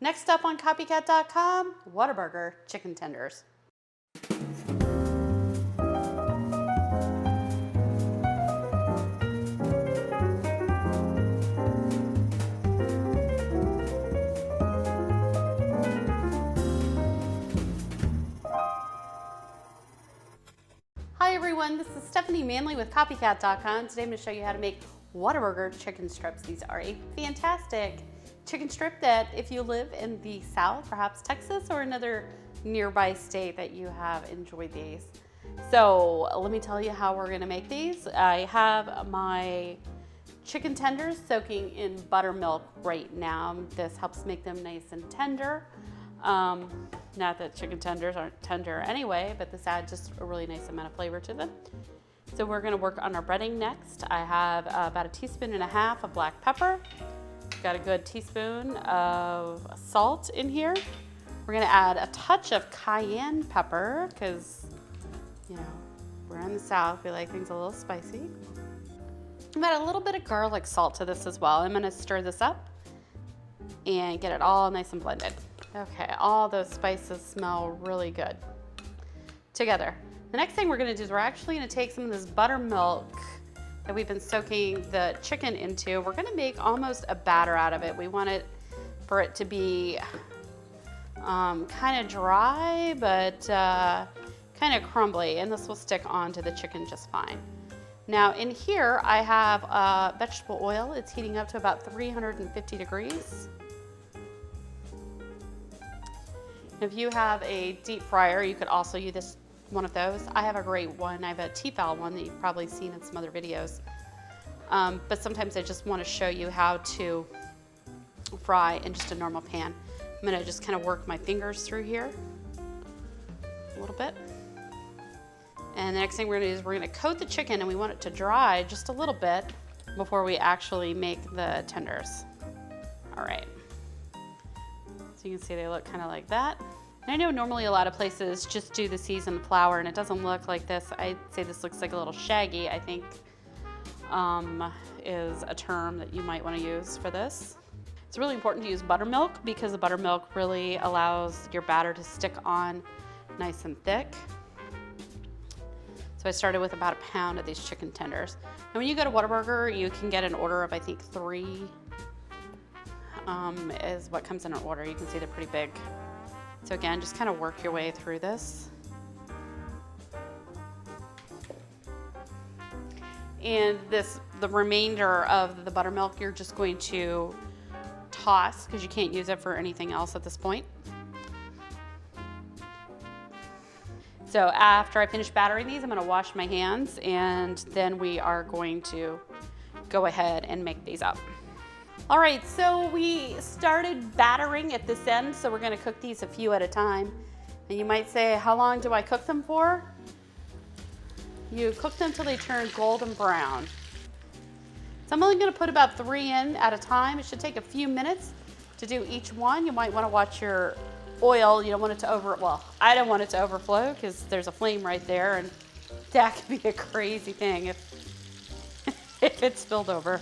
Next up on copycat.com, Whataburger Chicken Tenders. Hi everyone, this is Stephanie Manley with copycat.com. Today I'm going to show you how to make Whataburger Chicken Strips. These are a fantastic chicken strip that if you live in the South, perhaps Texas or another nearby state that you have enjoyed these. So let me tell you how we're going to make these. I have my chicken tenders soaking in buttermilk right now. This helps make them nice and tender. Not that chicken tenders aren't tender anyway, but this adds just a really nice amount of flavor to them. So we're going to work on our breading next. I have about 1.5 teaspoons of black pepper. Got a good teaspoon of salt in here. We're going to add a touch of cayenne pepper because, you know, we're in the South. We like things a little spicy. I'm add a little bit of garlic salt to this as well. I'm going to stir this up and get it all nice and blended. Okay, all those spices smell really good together. The next thing we're gonna do is we're actually gonna take some of this buttermilk that we've been soaking the chicken into. We're gonna make almost a batter out of it. We want it for it to be kind of dry, but kind of crumbly, and this will stick onto the chicken just fine. Now in here, I have vegetable oil. It's heating up to about 350 degrees. If you have a deep fryer, you could also use one of those. I have a great one. I have a Tefal one that you've probably seen in some other videos. But sometimes I just want to show you how to fry in just a normal pan. I'm going to just kind of work my fingers through here a little bit. And the next thing we're going to do is we're going to coat the chicken, and we want it to dry just a little bit before we actually make the tenders. All right. So you can see they look kind of like that. And I know normally a lot of places just do the seasoned flour and it doesn't look like this. I'd say this looks like a little shaggy, I think is a term that you might want to use for this. It's really important to use buttermilk because the buttermilk really allows your batter to stick on nice and thick. So I started with about 1 pound of these chicken tenders. And when you go to Whataburger, you can get an order of I think 3 is what comes in an order. You can see they're pretty big. So again, just kind of work your way through this. And the remainder of the buttermilk, you're just going to toss because you can't use it for anything else at this point. So after I finish battering these, I'm going to wash my hands and then we are going to go ahead and make these up. All right, so we started battering at this end, so we're gonna cook these a few at a time. And you might say, how long do I cook them for? You cook them till they turn golden brown. So I'm only gonna put about 3 in at a time. It should take a few minutes to do each one. You might wanna watch your oil. You don't want it to I don't want it to overflow because there's a flame right there, and that could be a crazy thing if it spilled over.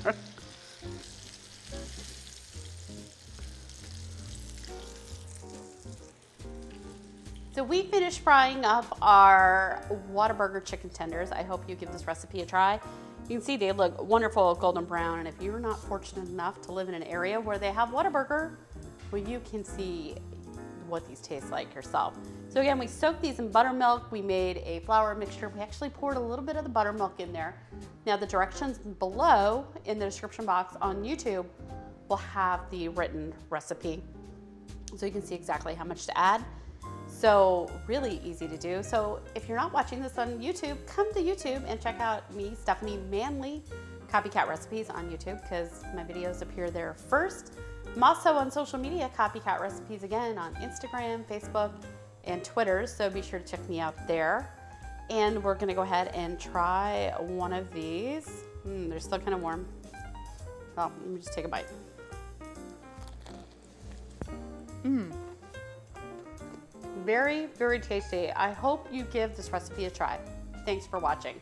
So we finished frying up our Whataburger chicken tenders. I hope you give this recipe a try. You can see they look wonderful golden brown, and if you're not fortunate enough to live in an area where they have Whataburger, well, you can see what these taste like yourself. So again, we soaked these in buttermilk. We made a flour mixture. We actually poured a little bit of the buttermilk in there. Now the directions below in the description box on YouTube will have the written recipe, so you can see exactly how much to add. So really easy to do. So if you're not watching this on YouTube, come to YouTube and check out me, Stephanie Manley, Copycat Recipes on YouTube, because my videos appear there first. I'm also on social media, Copycat Recipes again, on Instagram, Facebook, and Twitter, so be sure to check me out there. And we're gonna go ahead and try one of these. They're still kind of warm. Well, let me just take a bite. Very, very tasty. I hope you give this recipe a try. Thanks for watching.